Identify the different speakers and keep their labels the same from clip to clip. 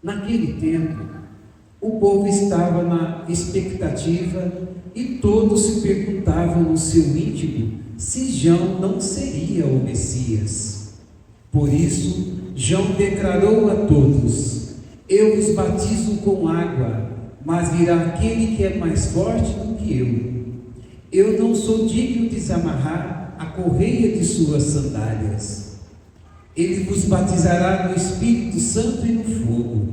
Speaker 1: Naquele tempo, o povo estava na expectativa e todos se perguntavam no seu íntimo se João não seria o Messias. Por isso, João declarou a todos: eu os batizo com água, mas virá aquele que é mais forte do que eu. Eu não sou digno de desamarrar a correia de suas sandálias. Ele vos batizará no Espírito Santo e no fogo.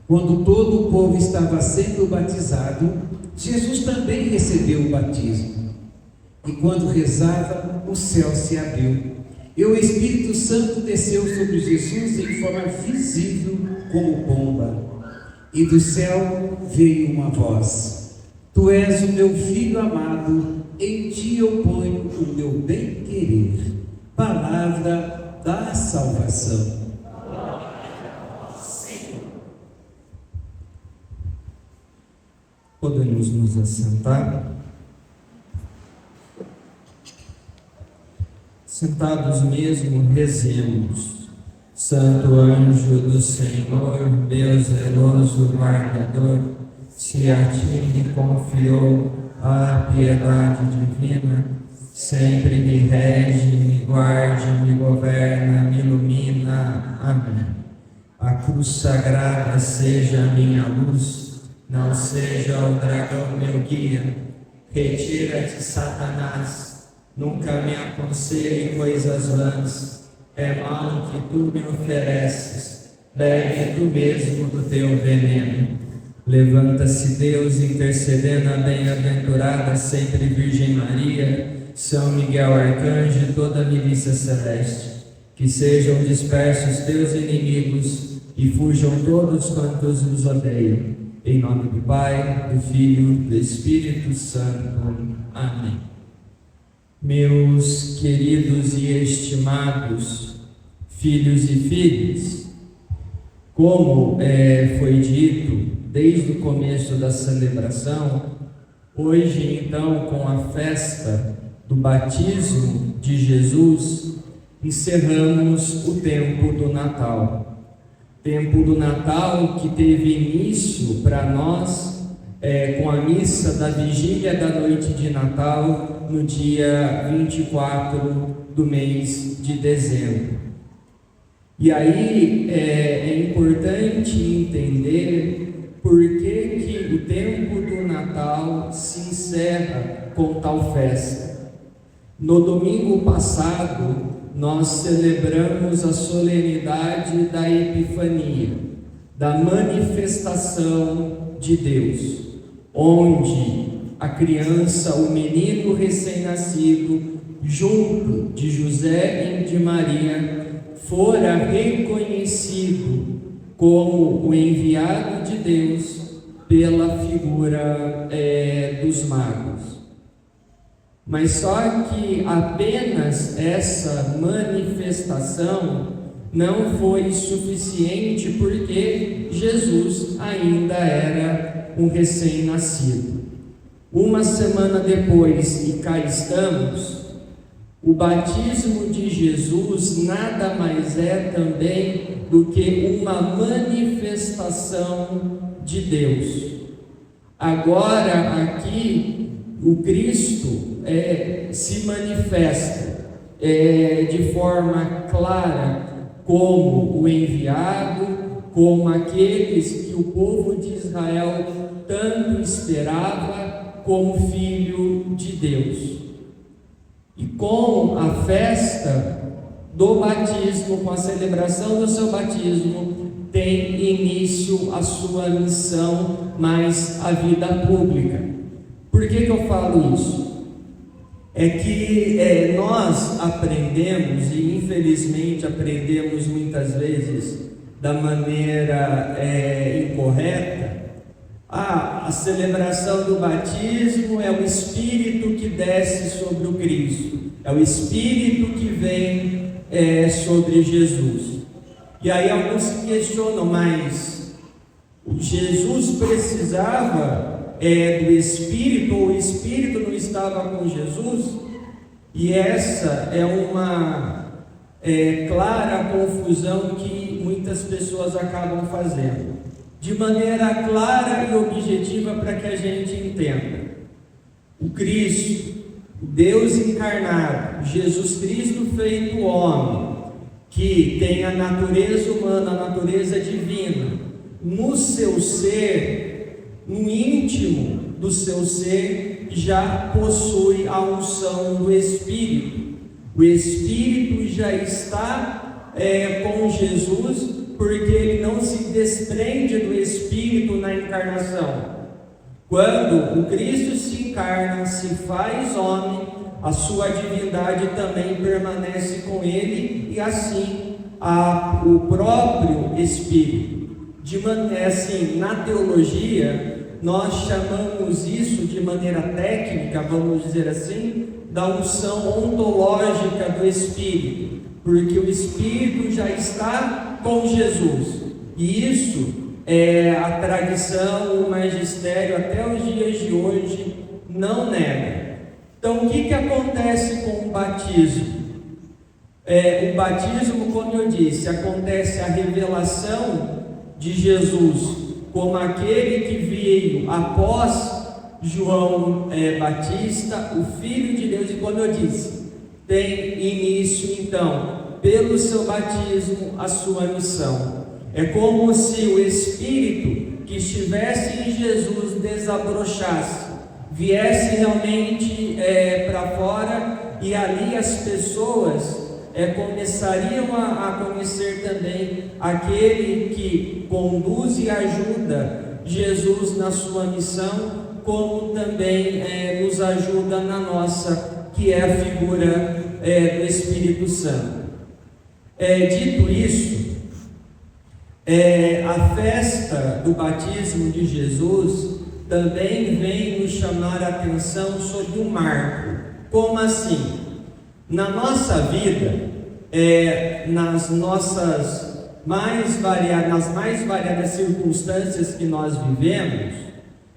Speaker 1: Quando todo o povo estava sendo batizado, Jesus também recebeu o batismo. E quando rezava, o céu se abriu, e o Espírito Santo desceu sobre Jesus em forma visível como pomba. E do céu veio uma voz: tu és o meu Filho amado, em ti eu ponho o meu bem-querer. Palavra da salvação.
Speaker 2: Podemos nos assentar. Sentados mesmo, rezemos. Santo anjo do Senhor, meu zeloso guardador, se a ti me confiou a piedade divina, sempre me rege, me guarde, me governa, me ilumina. Amém. A cruz sagrada seja a minha luz, não seja o dragão meu guia. Retira-te, Satanás, nunca me aconselhe coisas vãs. É mal que tu me ofereces, bebe tu mesmo do teu veneno. Levanta-se Deus, intercedendo a bem-aventurada sempre Virgem Maria, São Miguel Arcanjo e toda a milícia celeste. Que sejam dispersos teus inimigos e fujam todos quantos os odeiam. Em nome do Pai, do Filho e do Espírito Santo. Amém. Meus queridos e estimados filhos e filhas, como foi dito desde o começo da celebração, hoje então, com a festa do batismo de Jesus, encerramos o tempo do Natal. Tempo do Natal que teve início para nós com a missa da vigília da noite de Natal, no dia 24 do mês de dezembro. E aí é importante entender por que o tempo do Natal se encerra com tal festa. No domingo passado, nós celebramos a solenidade da Epifania, da manifestação de Deus, onde a criança, o menino recém-nascido, junto de José e de Maria, fora reconhecido como o enviado de Deus pela figura dos magos. Mas só que apenas essa manifestação não foi suficiente, porque Jesus ainda era um recém-nascido. Uma semana depois, e cá estamos, o batismo de Jesus nada mais é também do que uma manifestação de Deus. Agora aqui o Cristo se manifesta de forma clara como o enviado, como aqueles que o povo de Israel tanto esperava, como Filho de Deus. E com a festa do batismo, com a celebração do seu batismo, tem início a sua missão, mais a vida pública. Por que eu falo isso? É que nós aprendemos, e infelizmente aprendemos muitas vezes da maneira incorreta. A celebração do batismo é o Espírito que desce sobre o Cristo, é o Espírito que vem sobre Jesus. E aí alguns se questionam, mas Jesus precisava do Espírito, ou o Espírito não estava com Jesus? E essa é uma clara confusão que que muitas pessoas acabam fazendo, de maneira clara e objetiva para que a gente entenda. O Cristo, o Deus encarnado, Jesus Cristo feito homem, que tem a natureza humana, a natureza divina, no seu ser, no íntimo do seu ser, já possui a unção do Espírito. O Espírito já está com Jesus, porque ele não se desprende do Espírito na encarnação. Quando o Cristo se encarna, se faz homem, a sua divindade também permanece com ele, e assim o próprio Espírito. Assim, na teologia, nós chamamos isso de maneira técnica, vamos dizer assim, da unção ontológica do Espírito, porque o Espírito já está com Jesus, e isso a tradição, o magistério até os dias de hoje não nega. Então, o que acontece com o batismo? O batismo, como eu disse, acontece a revelação de Jesus como aquele que veio após João Batista, o Filho de Deus, e como eu disse, tem início então, pelo seu batismo, a sua missão. É como se o Espírito que estivesse em Jesus desabrochasse, viesse realmente para fora, e ali as pessoas começariam a conhecer também aquele que conduz e ajuda Jesus na sua missão, como também nos ajuda na nossa, que é a figura do Espírito Santo. Dito isso, a festa do batismo de Jesus também vem nos chamar a atenção sobre um marco. Como assim? Na nossa vida, nas mais variadas circunstâncias que nós vivemos,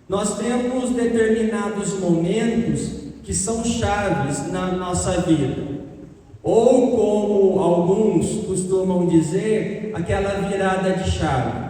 Speaker 2: nós temos determinados momentos que são chaves na nossa vida, ou como alguns costumam dizer, aquela virada de chave,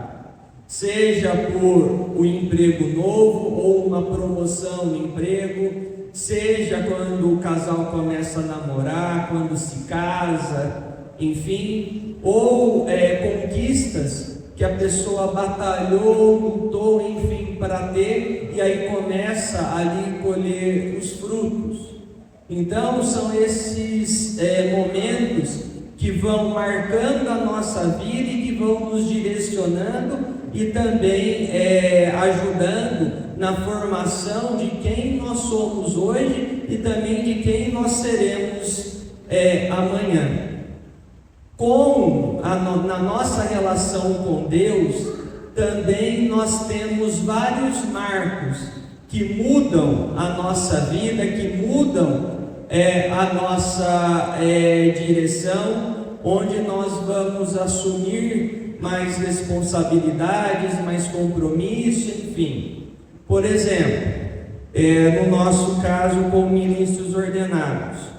Speaker 2: seja por um emprego novo ou uma promoção no emprego, seja quando o casal começa a namorar, quando se casa, enfim, ou conquistas que a pessoa batalhou, lutou, enfim, para ter, e aí começa ali colher os frutos. Então são esses momentos que vão marcando a nossa vida e que vão nos direcionando e também ajudando na formação de quem nós somos hoje e também de quem nós seremos amanhã. Na nossa relação com Deus, também nós temos vários marcos que mudam a nossa vida, que mudam a nossa direção, onde nós vamos assumir mais responsabilidades, mais compromisso, enfim. Por exemplo, no nosso caso com ministros ordenados,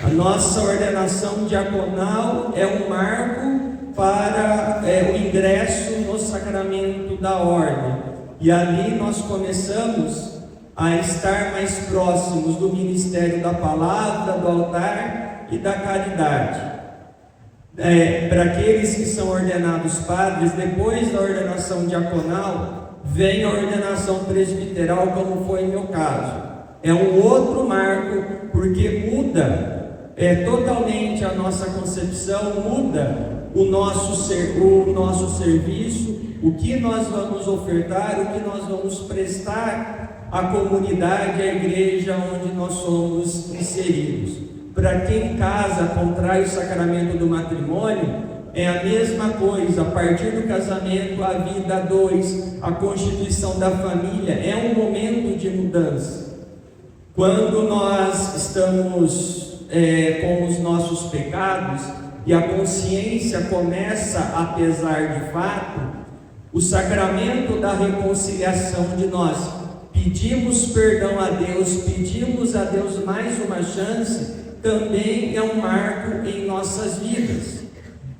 Speaker 2: a nossa ordenação diaconal é um marco para o ingresso no sacramento da ordem, e ali nós começamos a estar mais próximos do ministério da palavra, do altar e da caridade. Para aqueles que são ordenados padres, depois da ordenação diaconal, vem a ordenação presbiteral, como foi em meu caso. É um outro marco, porque muda totalmente a nossa concepção, muda o nosso serviço, o que nós vamos ofertar, o que nós vamos prestar à comunidade, à igreja onde nós somos inseridos. Para quem casa, contrai o sacramento do matrimônio, é a mesma coisa. A partir do casamento, a vida a dois, a constituição da família, é um momento de mudança. Quando nós estamos com os nossos pecados e a consciência começa a pesar de fato, o sacramento da reconciliação de nós pedimos perdão a Deus, pedimos a Deus mais uma chance, também é um marco em nossas vidas.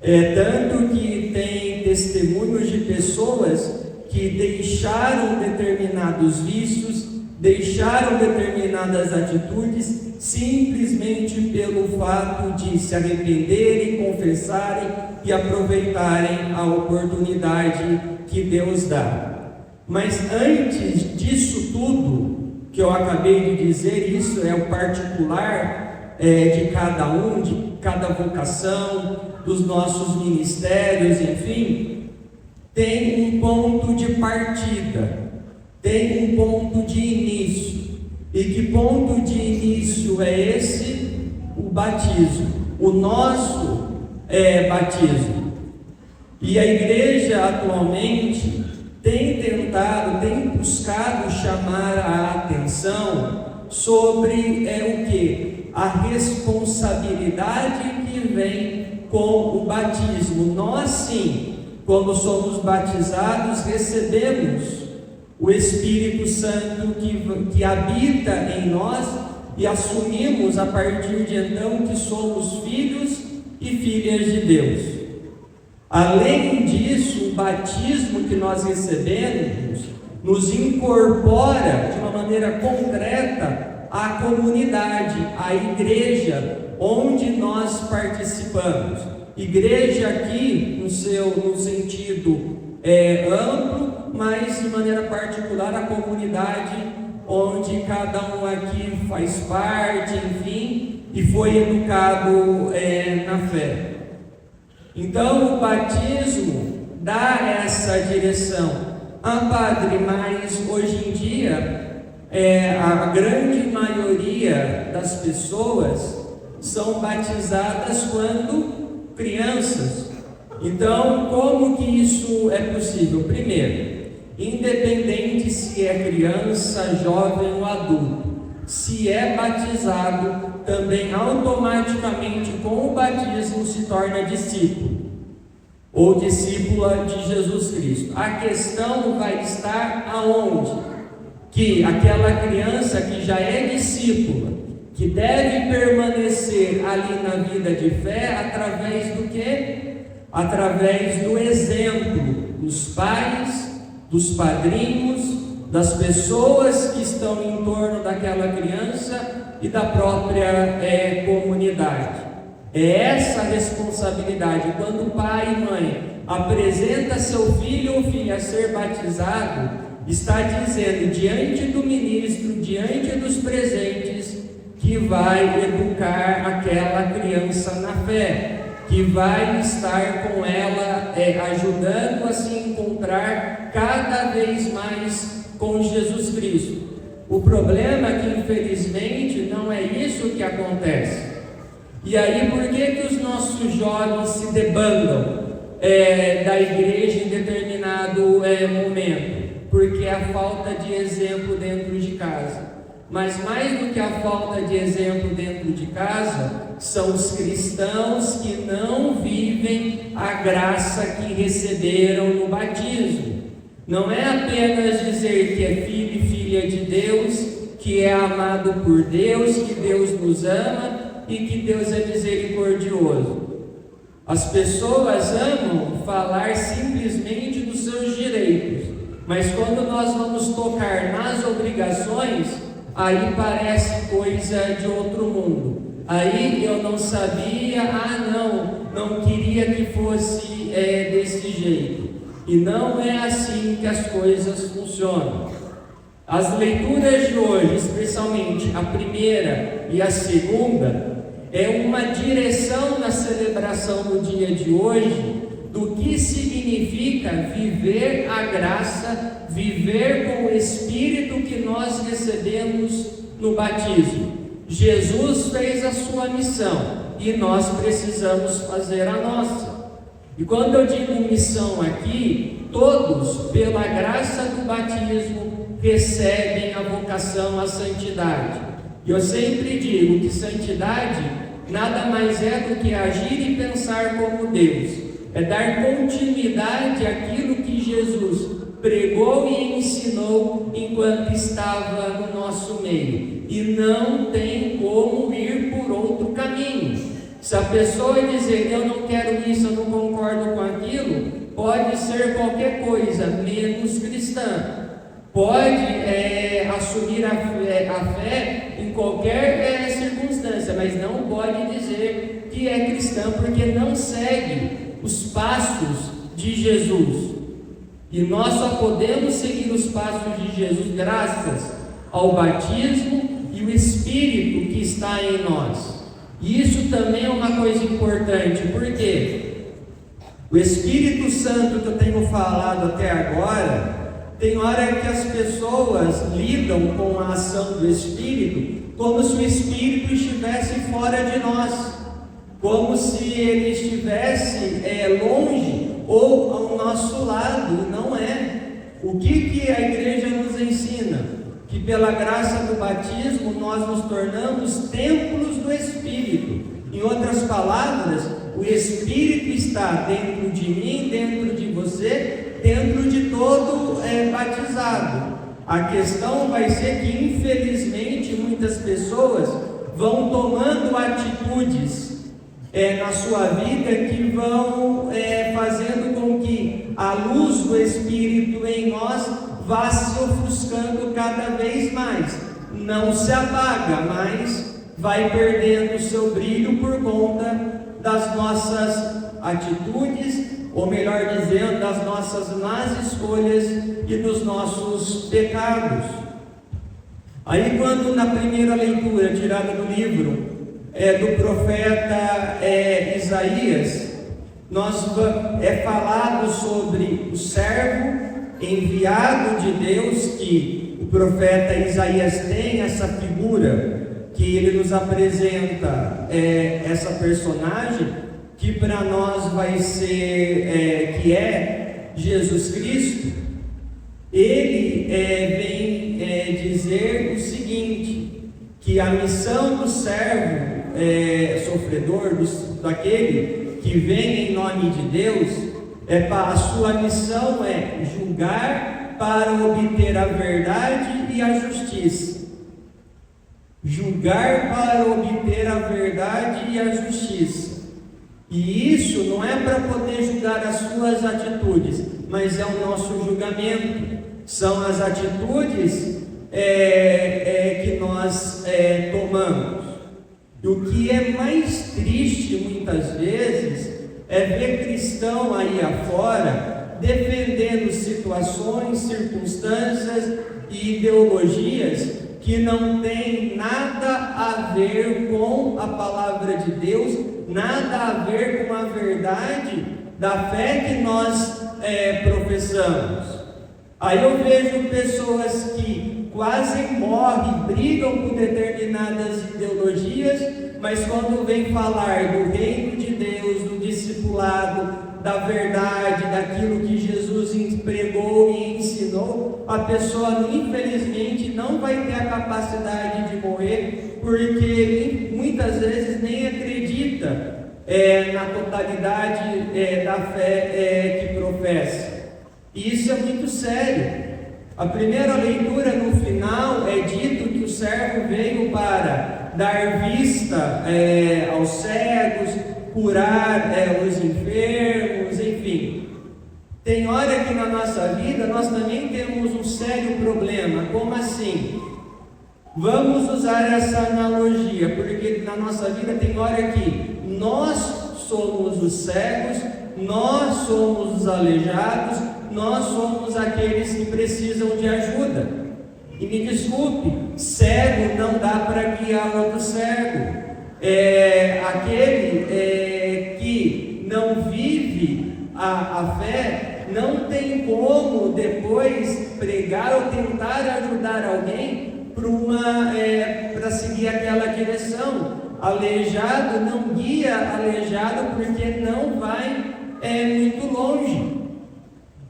Speaker 2: Tanto que tem testemunhos de pessoas que deixaram determinados vícios, deixaram determinadas atitudes, simplesmente pelo fato de se arrependerem, confessarem e aproveitarem a oportunidade que Deus dá. Mas antes disso tudo que eu acabei de dizer, isso é o particular de cada um, de cada vocação, dos nossos ministérios, enfim, tem um ponto de partida, tem um ponto de início. E que ponto de início é esse? O batismo, o nosso batismo. E a igreja atualmente tem tentado, tem buscado chamar a atenção sobre o que? A responsabilidade que vem com o batismo. Nós sim, quando somos batizados, recebemos o Espírito Santo que habita em nós e assumimos a partir de então que somos filhos e filhas de Deus. Além disso, o batismo que nós recebemos nos incorpora de uma maneira concreta à comunidade, à igreja onde nós participamos. Igreja aqui no sentido amplo, mas de maneira particular a comunidade onde cada um aqui faz parte, enfim, e foi educado na fé. Então o batismo dá essa direção. Padre, mas hoje em dia a grande maioria das pessoas são batizadas quando crianças. Então, como que isso é possível? Primeiro, independente se é criança, jovem ou adulto, se é batizado, também automaticamente com o batismo se torna discípulo ou discípula de Jesus Cristo. A questão vai estar aonde? Que aquela criança que já é discípula, que deve permanecer ali na vida de fé, através do quê? Através do exemplo dos pais, dos padrinhos, das pessoas que estão em torno daquela criança e da própria comunidade. É essa a responsabilidade. Quando o pai e mãe apresenta seu filho ou filha a ser batizado, está dizendo diante do ministro, diante dos presentes, que vai educar aquela criança na fé, que vai estar com ela ajudando a se encontrar cada vez mais com Jesus Cristo. O problema é que infelizmente não é isso que acontece. E aí por que os nossos jovens se debandam da igreja em determinado momento? Porque a falta de exemplo dentro de casa. Mas mais do que a falta de exemplo dentro de casa, são os cristãos que não vivem a graça que receberam no batismo. Não é apenas dizer que é filho e filha de Deus, que é amado por Deus, que Deus nos ama e que Deus é misericordioso. As pessoas amam falar simplesmente dos seus direitos, mas quando nós vamos tocar nas obrigações, aí parece coisa de outro mundo. Aí eu não sabia, não queria que fosse desse jeito. E não é assim que as coisas funcionam. As leituras de hoje, especialmente a primeira e a segunda, é uma direção na celebração do dia de hoje do que significa viver a graça, viver com o Espírito que nós recebemos no batismo. Jesus fez a sua missão e nós precisamos fazer a nossa. E quando eu digo missão aqui, todos, pela graça do batismo, recebem a vocação à santidade. E eu sempre digo que santidade nada mais é do que agir e pensar como Deus. É dar continuidade àquilo que Jesus pregou e ensinou enquanto estava no nosso meio. E não tem como ir por outro caminho. Se a pessoa dizer, eu não quero isso, eu não concordo com aquilo, pode ser qualquer coisa, menos cristã. Pode assumir a fé em qualquer circunstância, mas não pode dizer que é cristã, porque não segue os passos de Jesus. E nós só podemos seguir os passos de Jesus graças ao batismo e o Espírito que está em nós. E isso também é uma coisa importante, porque o Espírito Santo que eu tenho falado até agora, tem hora que as pessoas lidam com a ação do Espírito como se o Espírito estivesse fora de nós, como se ele estivesse longe ou ao nosso lado. Não é. O que a igreja nos ensina? Que pela graça do batismo nós nos tornamos templos do Espírito. Em outras palavras, o Espírito está dentro de mim, dentro de você, dentro de todo batizado. A questão vai ser que, infelizmente, muitas pessoas vão tomando atitudes na sua vida que vão fazendo com que a luz do Espírito em nós vá se ofuscando cada vez mais. Não se apaga, mas vai perdendo o seu brilho por conta das nossas atitudes, ou melhor dizendo, das nossas más escolhas e dos nossos pecados. Aí, quando na primeira leitura tirada do livro do profeta Isaías, é falado sobre o servo enviado de Deus, que o profeta Isaías tem essa figura, que ele nos apresenta essa personagem, que para nós vai ser, que é Jesus Cristo. Ele vem dizer o seguinte, que a missão do servo sofredor, daquele que vem em nome de Deus, a sua missão é julgar para obter a verdade e a justiça. Julgar para obter a verdade e a justiça. E isso não é para poder julgar as suas atitudes, mas é o nosso julgamento. São as atitudes que nós tomamos. E o que é mais triste muitas vezes é ver cristão aí afora defendendo situações, circunstâncias e ideologias que não tem nada a ver com a palavra de Deus, nada a ver com a verdade da fé que nós professamos. Aí eu vejo pessoas que quase morrem, brigam por determinadas ideologias, mas quando vem falar do reino de Deus, do discipulado, da verdade, daquilo que Jesus pregou e ensinou, a pessoa infelizmente não vai ter a capacidade de morrer, porque muitas vezes nem acredita na totalidade da fé que professa. E isso é muito sério. A primeira leitura, no final, é dito que o servo veio para dar vista aos cegos, curar os enfermos, enfim. Tem hora que na nossa vida nós também temos um sério problema. Como assim? Vamos usar essa analogia, porque na nossa vida tem hora que nós somos os cegos, nós somos os aleijados, nós somos aqueles que precisam de ajuda. E me desculpe, cego não dá para guiar outro cego. Aquele que não vive a fé não tem como depois pregar ou tentar ajudar alguém para seguir aquela direção. Aleijado não guia aleijado, porque não vai muito longe.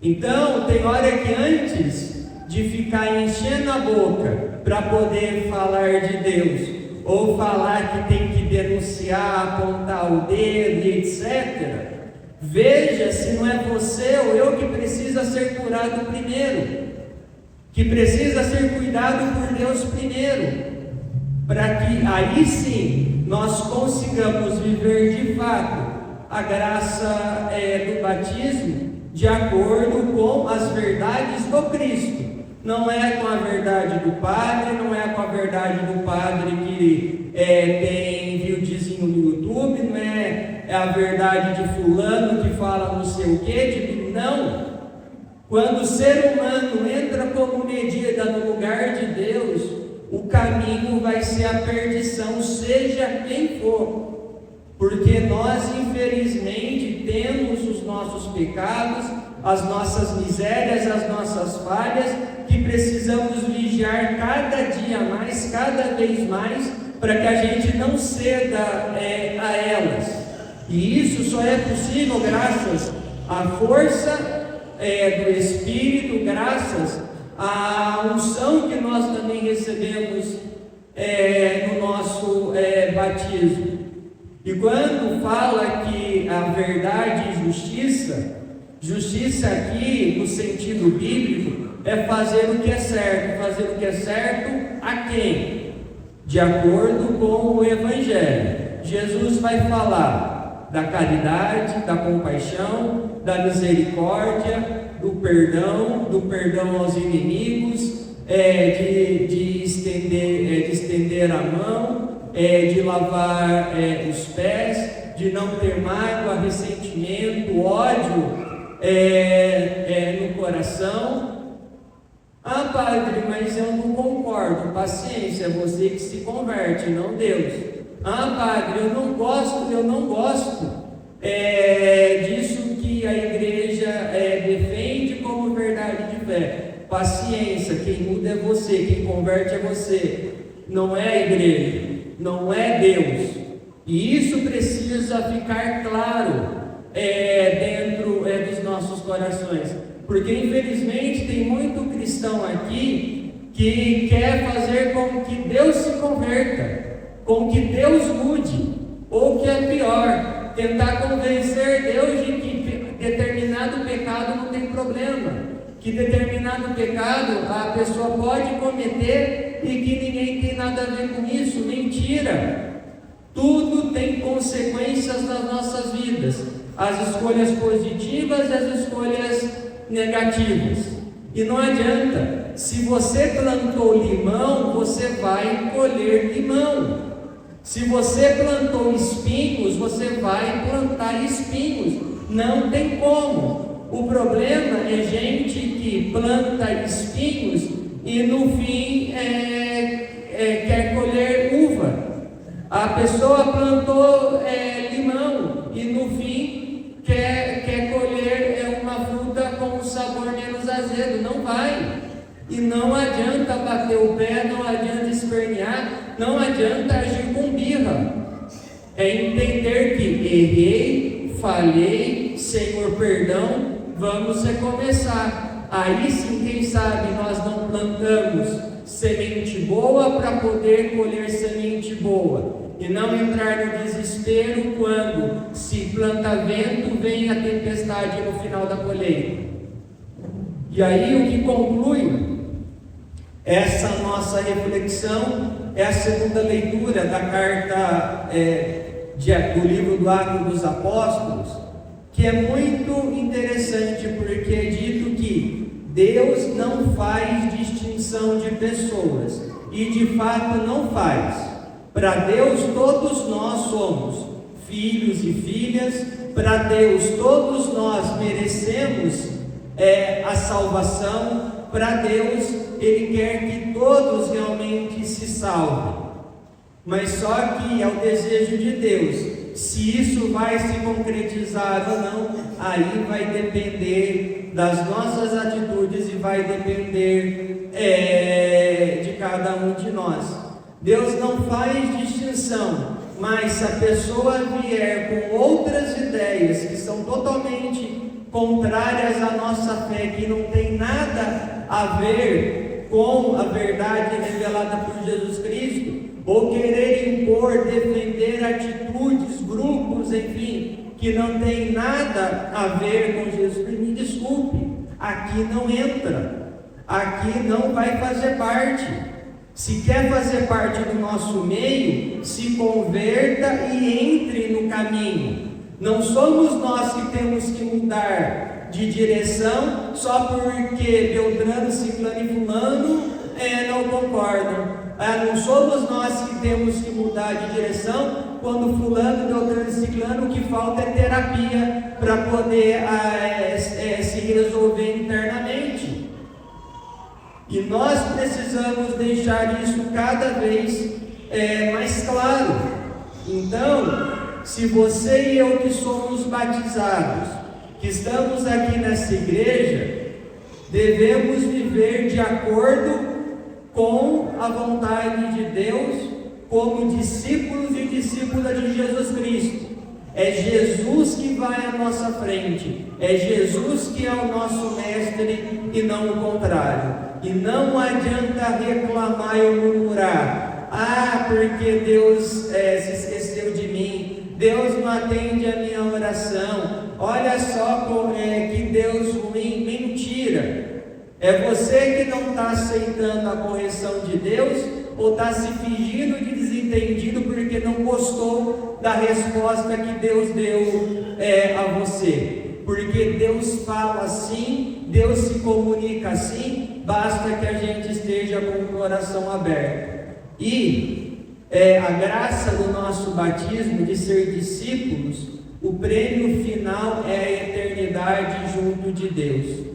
Speaker 2: Então, tem hora que antes de ficar enchendo a boca para poder falar de Deus, ou falar que tem que denunciar, apontar o dedo e etc., veja se não é você ou eu que precisa ser curado primeiro, que precisa ser cuidado por Deus primeiro, para que aí sim nós consigamos viver de fato a graça do batismo de acordo com as verdades do Cristo. Não é com a verdade do padre, não é com a verdade do padre que tem videozinho no YouTube, não é a verdade de fulano que fala não sei o que, não. Quando o ser humano entra como medida no lugar de Deus, o caminho vai ser a perdição, seja quem for. Porque nós, infelizmente, temos os nossos pecados, as nossas misérias, as nossas falhas, que precisamos vigiar cada dia mais, cada vez mais, para que a gente não ceda a elas. E isso só é possível graças à força do Espírito, graças à unção que nós também recebemos no nosso batismo. E quando fala que a verdade e justiça aqui, no sentido bíblico, é fazer o que é certo. Fazer o que é certo a quem? De acordo com o Evangelho. Jesus vai falar da caridade, da compaixão, da misericórdia, do perdão aos inimigos, de estender a mão, de lavar os pés, de não ter mágoa, ressentimento, ódio no coração. Ah, padre, mas eu não concordo. Paciência, é você que se converte, não Deus. Ah, padre, eu não gosto disso que a igreja defende como verdade de fé. Paciência, quem muda é você, quem converte é você, não é a igreja, não é Deus. E isso precisa ficar claro dentro dos nossos corações, porque infelizmente tem muito cristão aqui que quer fazer com que Deus se converta, com que Deus mude, ou que é pior, tentar convencer Deus de que determinado pecado não tem problema, que determinado pecado a pessoa pode cometer e que ninguém tem nada a ver com isso. Mentira! Tudo tem consequências nas nossas vidas, as escolhas positivas e as escolhas negativas. E não adianta, se você plantou limão, você vai colher limão. Se você plantou espinhos, você vai plantar espinhos. Não tem como. O problema é gente que planta espinhos e no fim quer colher uva. A pessoa plantou limão e no fim quer colher uma fruta com um sabor menos azedo. Não vai. E não adianta bater o pé, não adianta espernear, não adianta agir com birra. É entender que errei, falhei, Senhor, perdão, vamos recomeçar. Aí sim, quem sabe nós não plantamos semente boa para poder colher semente boa. E não entrar no desespero quando se planta vento, vem a tempestade no final da colheita. E aí o que conclui essa nossa reflexão é a segunda leitura da carta do livro do Atos dos Apóstolos, que é muito interessante, porque é dito que Deus não faz distinção de pessoas, e de fato não faz. Para Deus todos nós somos filhos e filhas, para Deus todos nós merecemos a salvação, para Deus Ele quer que todos realmente se salvem. Mas só que é o desejo de Deus. Se isso vai se concretizar ou não, aí vai depender das nossas atitudes e vai depender de cada um de nós. Deus não faz distinção, mas se a pessoa vier com outras ideias que são totalmente contrárias à nossa fé, que não tem nada a ver com a verdade revelada por Jesus Cristo, ou querer impor, defender atitudes, grupos, enfim, que não tem nada a ver com Jesus Cristo, me desculpe, aqui não entra, aqui não vai fazer parte. Se quer fazer parte do nosso meio, se converta e entre no caminho. Não somos nós que temos que mudar de direção só porque Beltrano, Ciclano e Fulano não concordam. Não somos nós que temos que mudar de direção quando Fulano, Beltrano e Ciclano, o que falta é terapia para poder se resolver internamente. E nós precisamos deixar isso cada vez mais claro. Então, se você e eu que somos batizados, que estamos aqui nessa igreja, devemos viver de acordo com a vontade de Deus, como discípulos e discípulas de Jesus Cristo. É Jesus que vai à nossa frente, é Jesus que é o nosso mestre e não o contrário. E não adianta reclamar e murmurar: porque Deus se esqueceu de mim, Deus não atende a minha oração, olha só que Deus ruim. Mentira! É você que não está aceitando a correção de Deus, ou está se fingindo de desentendido porque não gostou da resposta que Deus deu a você. Porque Deus fala assim, Deus se comunica assim, basta que a gente esteja com o coração aberto. E a graça do nosso batismo de ser discípulos, o prêmio final é a eternidade junto de Deus.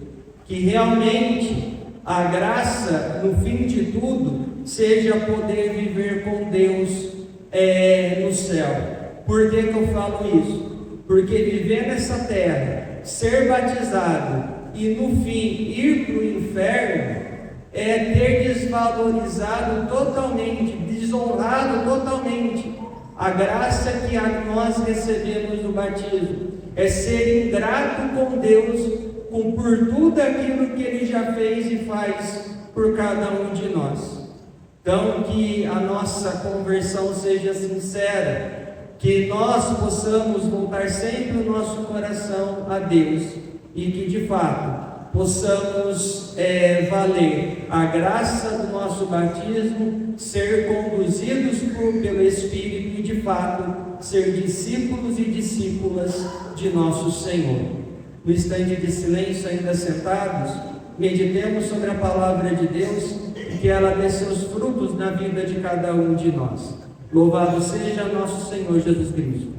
Speaker 2: Que realmente a graça, no fim de tudo, seja poder viver com Deus no céu. Por que eu falo isso? Porque viver nessa terra, ser batizado e no fim ir para o inferno é ter desvalorizado totalmente, desonrado totalmente a graça que nós recebemos no batismo. É ser ingrato com Deus por tudo aquilo que Ele já fez e faz por cada um de nós. Então, que a nossa conversão seja sincera, que nós possamos voltar sempre o nosso coração a Deus e que de fato possamos valer a graça do nosso batismo, ser conduzidos pelo Espírito e de fato ser discípulos e discípulas de nosso Senhor. No instante de silêncio, ainda sentados, meditemos sobre a palavra de Deus e que ela dê seus frutos na vida de cada um de nós. Louvado seja nosso Senhor Jesus Cristo.